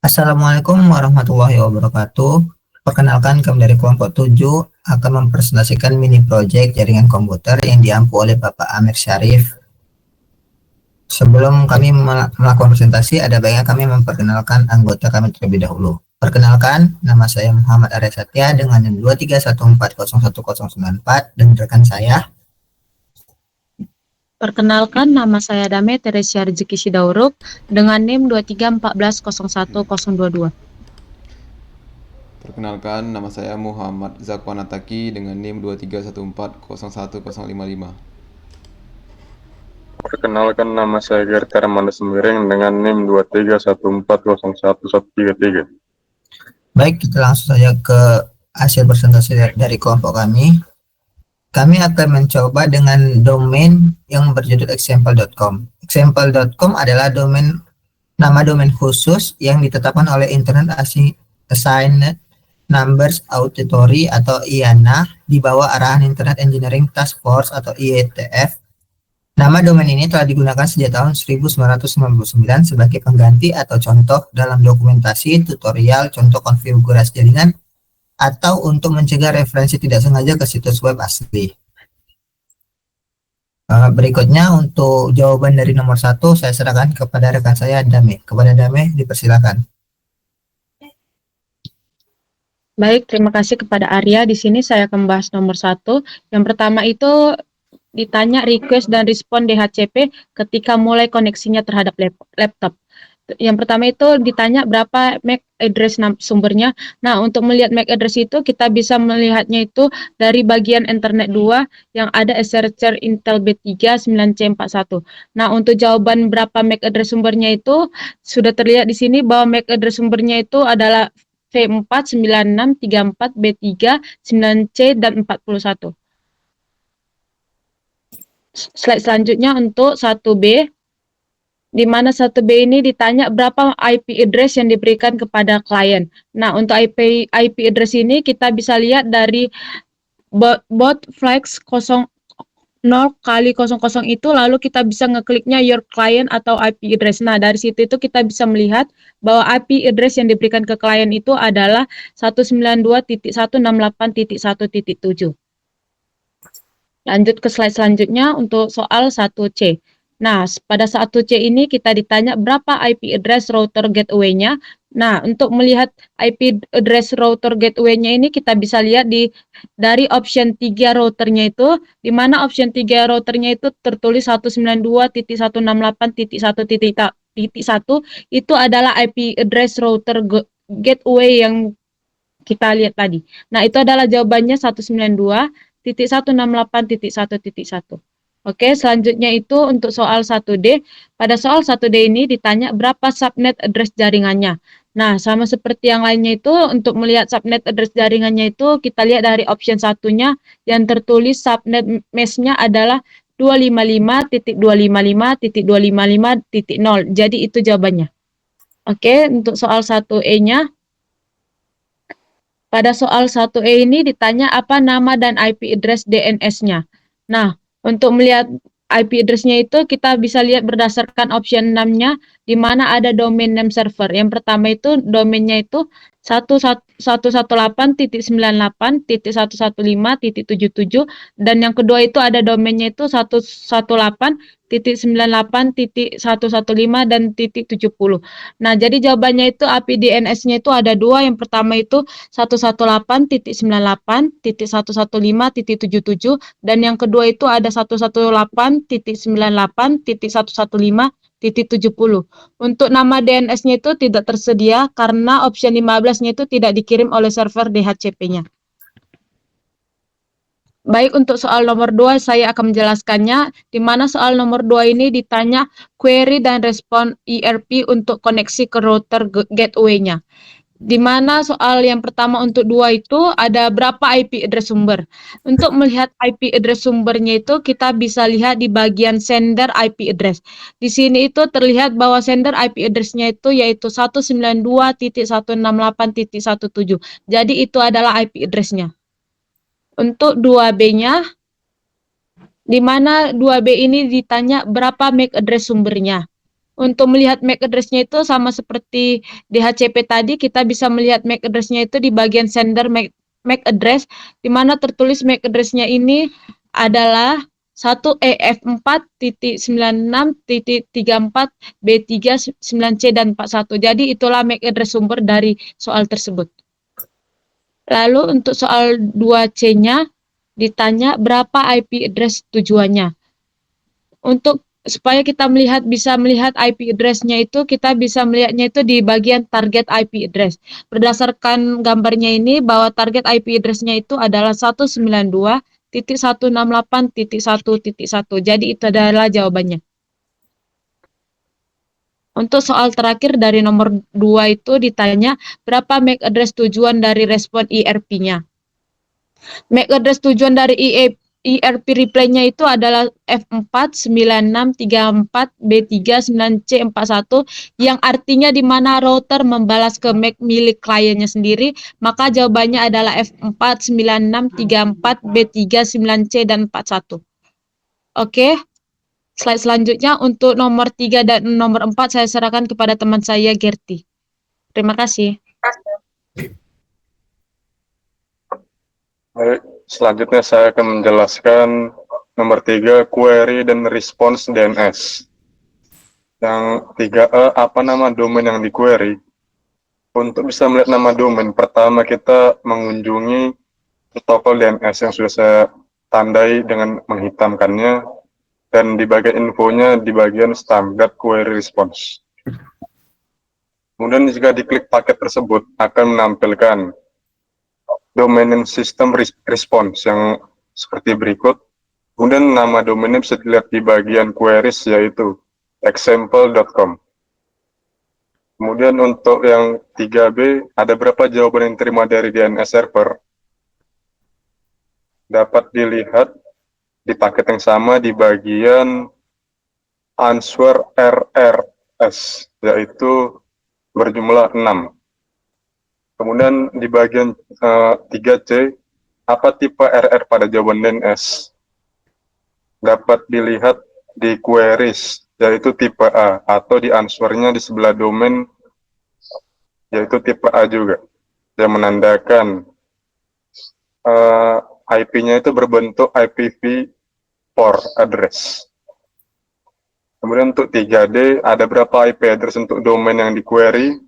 Assalamualaikum warahmatullahi wabarakatuh. Perkenalkan, kami dari kelompok 7 akan mempresentasikan mini project jaringan komputer yang diampu oleh Bapak Amir Syarif. Sebelum kami melakukan presentasi, ada baiknya kami memperkenalkan anggota kami terlebih dahulu. Perkenalkan, nama saya Muhammad Arya Satya dengan NIM 231401094 dan rekan saya. Perkenalkan, nama saya Dame Teresia Rezeki Sidauruk dengan NIM 2314011022. Perkenalkan, nama saya Muhammad Zakwan Ataki dengan NIM 2314011055. Perkenalkan, nama saya Gerta Ramanda Sembiring dengan NIM 2314011133. Baik, kita langsung saja ke hasil presentasi dari kelompok kami. Kami akan mencoba dengan domain yang berjudul example.com. Example.com adalah nama domain khusus yang ditetapkan oleh Internet Assigned Numbers Authority atau IANA di bawah arahan Internet Engineering Task Force atau IETF. Nama domain ini telah digunakan sejak tahun 1999 sebagai pengganti atau contoh dalam dokumentasi, tutorial, contoh konfigurasi jaringan, atau untuk mencegah referensi tidak sengaja ke situs web asli. Berikutnya untuk jawaban dari nomor 1 saya serahkan kepada rekan saya Dame. Kepada Dame dipersilakan. Baik, terima kasih kepada Arya. Di sini saya akan membahas nomor 1. Yang pertama itu ditanya request dan respon DHCP ketika mulai koneksinya terhadap laptop. Yang pertama itu ditanya berapa MAC address sumbernya. Nah, untuk melihat MAC address itu kita bisa melihatnya itu dari bagian Ethernet 2 yang ada SRC Intel B3 9C41. Nah, untuk jawaban berapa MAC address sumbernya itu sudah terlihat di sini bahwa MAC address sumbernya itu adalah V49634B3 9C dan 41. Slide selanjutnya untuk 1B, di mana 1B ini ditanya berapa IP address yang diberikan kepada klien. Nah, untuk IP address ini kita bisa lihat dari bot flex 0x00 itu, lalu kita bisa ngekliknya your client atau IP address. Nah, dari situ itu kita bisa melihat bahwa IP address yang diberikan ke klien itu adalah 192.168.1.7. Lanjut ke slide selanjutnya untuk soal 1C. Nah, pada 1C ini kita ditanya berapa IP address router gateway-nya. Nah, untuk melihat IP address router gateway-nya ini kita bisa lihat dari option 3 routernya itu, di mana option 3 routernya itu tertulis 192.168.1.1 itu adalah IP address router gateway yang kita lihat tadi. Nah, itu adalah jawabannya 192.168.1.1. Oke, selanjutnya itu untuk soal 1D. Pada soal 1D ini ditanya berapa subnet address jaringannya. Nah, sama seperti yang lainnya itu, untuk melihat subnet address jaringannya itu, kita lihat dari option satunya yang tertulis subnet mesh-nya adalah 255.255.255.0. Jadi itu jawabannya. Oke, untuk soal 1E-nya. Pada soal 1E ini ditanya apa nama dan IP address DNS-nya. Nah, untuk melihat IP address-nya itu kita bisa lihat berdasarkan option 6-nya, di mana ada domain name server. Yang pertama itu domainnya itu 118.98.115.77, dan yang kedua itu ada domainnya itu 118.98.115 dan .70. Nah, jadi jawabannya itu IP DNS-nya itu ada dua. Yang pertama itu 118.98.115.77, dan yang kedua itu ada 118.98.115.70. Untuk nama DNS-nya itu tidak tersedia karena option 15-nya itu tidak dikirim oleh server DHCP-nya. Baik, untuk soal nomor 2 saya akan menjelaskannya, di mana soal nomor 2 ini ditanya query dan respon ERP untuk koneksi ke router gateway-nya. Di mana soal yang pertama untuk 2 itu ada berapa IP address sumber. Untuk melihat IP address sumbernya itu kita bisa lihat di bagian sender IP address. Di sini itu terlihat bahwa sender IP address-nya itu yaitu 192.168.17. Jadi itu adalah IP address-nya. Untuk 2B-nya, di mana 2B ini ditanya berapa MAC address sumbernya. Untuk melihat MAC address-nya itu sama seperti DHCP tadi, kita bisa melihat MAC address-nya itu di bagian sender MAC address, di mana tertulis MAC address-nya ini adalah 1EF4.96.34B3 dan 41. Jadi itulah MAC address sumber dari soal tersebut. Lalu untuk soal 2C-nya ditanya berapa IP address tujuannya. Untuk supaya kita bisa melihat IP address-nya itu, kita bisa melihatnya itu di bagian target IP address. Berdasarkan gambarnya ini, bahwa target IP address-nya itu adalah 192.168.1.1. Jadi itu adalah jawabannya. Untuk soal terakhir dari nomor 2 itu ditanya berapa MAC address tujuan dari respon ERP-nya. MAC address tujuan dari ERP reply-nya itu adalah F49634B39C41 yang artinya di mana router membalas ke MAC milik kliennya sendiri, maka jawabannya adalah F49634B39C dan 41. Oke. Slide selanjutnya untuk nomor 3 dan nomor 4 saya serahkan kepada teman saya Gerti. Terima kasih. Baik, selanjutnya saya akan menjelaskan nomor 3, query dan response DNS. Yang 3A, apa nama domain yang di-query? Untuk bisa melihat nama domain, pertama kita mengunjungi protokol DNS yang sudah saya tandai dengan menghitamkannya, dan di bagian infonya di bagian standard query response. Kemudian jika diklik paket tersebut akan menampilkan domain name system response yang seperti berikut. Kemudian nama domainnya bisa dilihat di bagian queries yaitu example.com. Kemudian untuk yang 3B, ada berapa jawaban yang diterima dari DNS server? Dapat dilihat di paket yang sama di bagian answer RRS, yaitu berjumlah 6. Kemudian di bagian 3C, apa tipe RR pada jawaban DNS? Dapat dilihat di queries, yaitu tipe A, atau di answernya di sebelah domain, yaitu tipe A juga, yang menandakan IP-nya itu berbentuk IPv4 address. Kemudian untuk 3D, ada berapa IP address untuk domain yang di-query?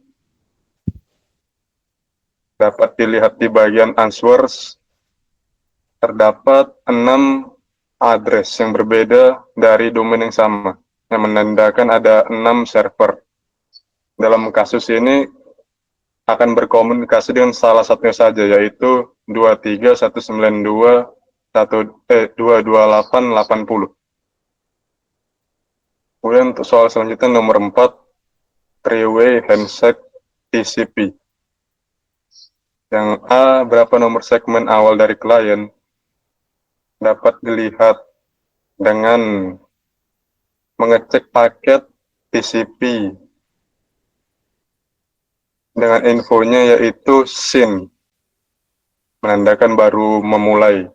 Dapat dilihat di bagian answers, terdapat 6 address yang berbeda dari domain yang sama, yang menandakan ada 6 server. Dalam kasus ini, akan berkomunikasi dengan salah satunya saja, yaitu 23192.228.80. Kemudian untuk soal selanjutnya nomor 4, three-way handshake TCP. Yang A, berapa nomor segmen awal dari klien? Dapat dilihat dengan mengecek paket TCP dengan infonya yaitu SYN, menandakan baru memulai.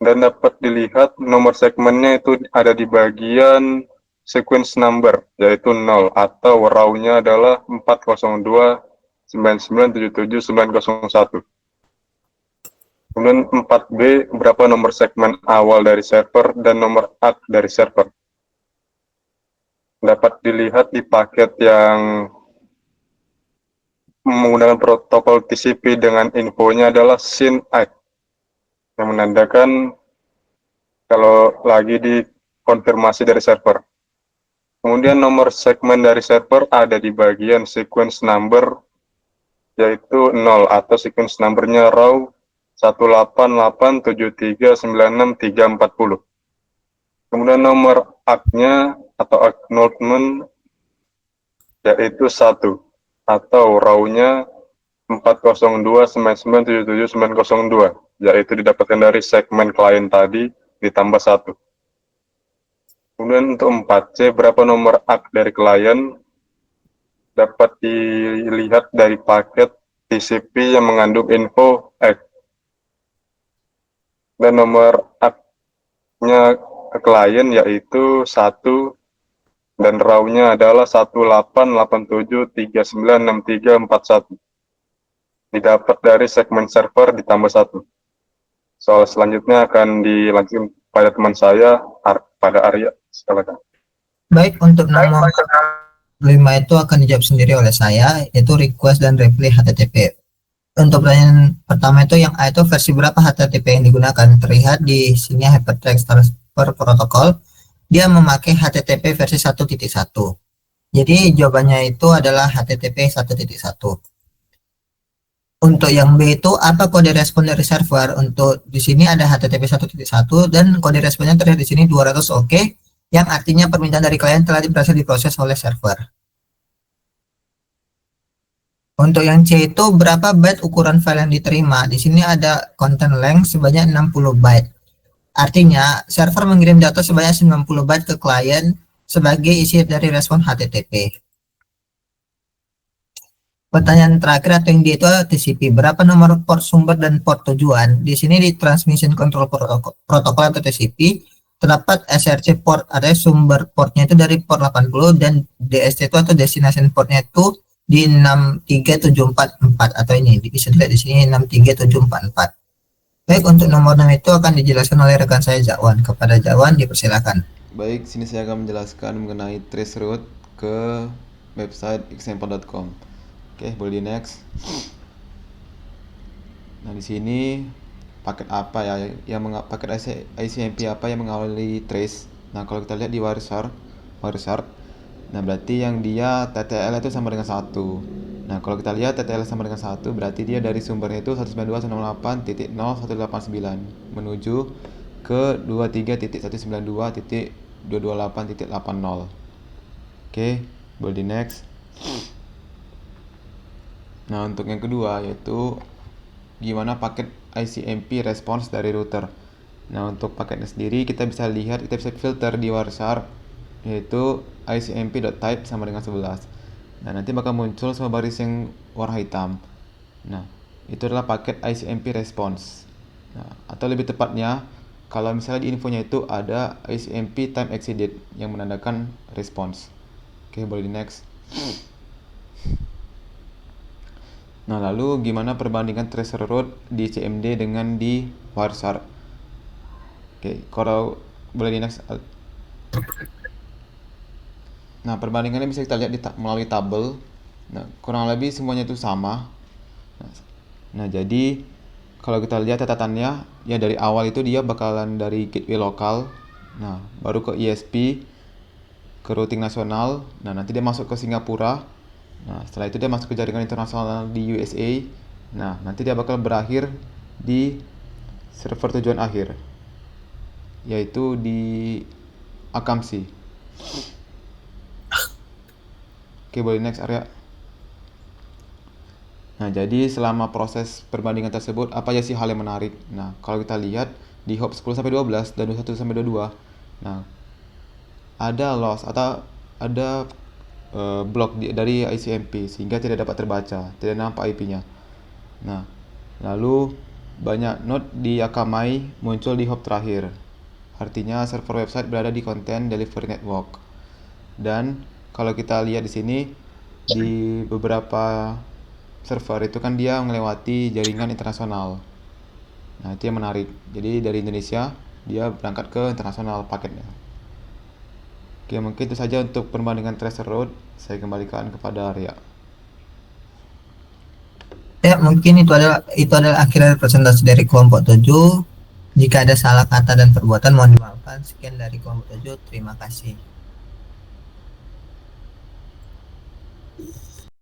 Dan dapat dilihat nomor segmennya itu ada di bagian sequence number, yaitu 0, atau raw-nya adalah 402.9977.901. Kemudian 4B, berapa nomor segmen awal dari server dan nomor ACK dari server? Dapat dilihat di paket yang menggunakan protokol TCP dengan infonya adalah SYN ACK, yang menandakan kalau lagi dikonfirmasi dari server. Kemudian nomor segmen dari server ada di bagian sequence number, yaitu 0, atau sequence numbernya raw 1887396.340. Kemudian nomor ACK-nya atau acknowledgement yaitu 1, atau raw-nya 402.9977.902, yaitu didapatkan dari segmen klien tadi ditambah 1. Kemudian untuk 4C, berapa nomor ACK dari klien? Dapat dilihat dari paket TCP yang mengandung info ACK. Dan nomor ACK-nya ke klien yaitu 1, dan raw-nya adalah 1887396341. Didapat dari segmen server ditambah 1. Soal selanjutnya akan dilanjutkan pada teman saya, pada Arya. Silakan. Baik, untuk nomor 5 itu akan dijawab sendiri oleh saya, yaitu request dan reply HTTP. Untuk pertanyaan pertama itu yang A itu versi berapa HTTP yang digunakan? Terlihat di sini Hypertext Transfer Protocol, dia memakai HTTP versi 1.1. Jadi jawabannya itu adalah HTTP 1.1. Untuk yang B itu apa kode respon dari server? Untuk di sini ada HTTP 1.1 dan kode responnya terlihat di sini 200 OK, yang artinya permintaan dari klien telah berhasil diproses oleh server. Untuk yang C itu berapa byte ukuran file yang diterima? Di sini ada content length sebanyak 60 byte. Artinya server mengirim data sebanyak 90 byte ke klien sebagai isi dari respon HTTP. Pertanyaan terakhir atau yang D itu TCP. Berapa nomor port sumber dan port tujuan? Di sini di Transmission Control Protocol atau TCP terdapat SRC port, artinya sumber portnya itu dari port 80 dan DST itu atau destination portnya itu di 63744 atau ini bisa dilihat di sini 63744. Baik, untuk nomor 6 itu akan dijelaskan oleh rekan saya Zakwan. Kepada Zakwan dipersilakan. Baik, sini saya akan menjelaskan mengenai traceroute ke website example.com. Oke, boleh di next. Nah, di sini paket apa ya paket ICMP apa yang mengawali trace. Nah, kalau kita lihat di Wireshark, nah berarti yang dia TTL itu sama dengan 1. Nah, kalau kita lihat TTL sama dengan 1, berarti dia dari sumbernya itu 192.168.0.189 menuju ke 23.192.228.80. Oke, boleh di next. Nah, untuk yang kedua yaitu gimana paket ICMP response dari router. Nah, untuk paketnya sendiri kita bisa lihat, kita bisa filter di Wireshark yaitu ICMP.type sama dengan 11. Nah, nanti bakal muncul sama baris yang warna hitam. Nah, itu adalah paket ICMP response. Nah, atau lebih tepatnya kalau misalnya di infonya itu ada ICMP time exceeded yang menandakan response. Oke, boleh di next. Nah, lalu gimana perbandingan traceroute di CMD dengan di Wireshark? Oke, kalau boleh di next. Nah, perbandingannya bisa kita lihat melalui tabel. Nah, kurang lebih semuanya itu sama. Nah, jadi kalau kita lihat catatannya, ya dari awal itu dia bakalan dari gateway lokal. Nah, baru ke ISP, ke routing nasional. Nah, nanti dia masuk ke Singapura. Nah, setelah itu dia masuk ke jaringan internasional di USA. Nah, nanti dia bakal berakhir di server tujuan akhir, yaitu di Akamsi. Oke, boleh next Arya. Nah, jadi selama proses perbandingan tersebut, apa aja sih hal yang menarik? Nah, kalau kita lihat di hop 10-12 dan 21-22, nah, ada loss atau ada blok dari ICMP sehingga tidak dapat terbaca, tidak nampak IP-nya. Nah, lalu banyak node di Akamai muncul di hop terakhir. Artinya server website berada di Content Delivery Network. Dan kalau kita lihat di sini di beberapa server itu kan dia melewati jaringan internasional. Nah, itu yang menarik. Jadi dari Indonesia dia berangkat ke internasional paketnya. Oke, mungkin itu saja untuk perbandingan traceroute. Saya kembalikan kepada Arya. Ya, mungkin itu adalah akhir dari presentasi dari kelompok 7. Jika ada salah kata dan perbuatan mohon dimaafkan. Sekian dari kelompok 7. Terima kasih.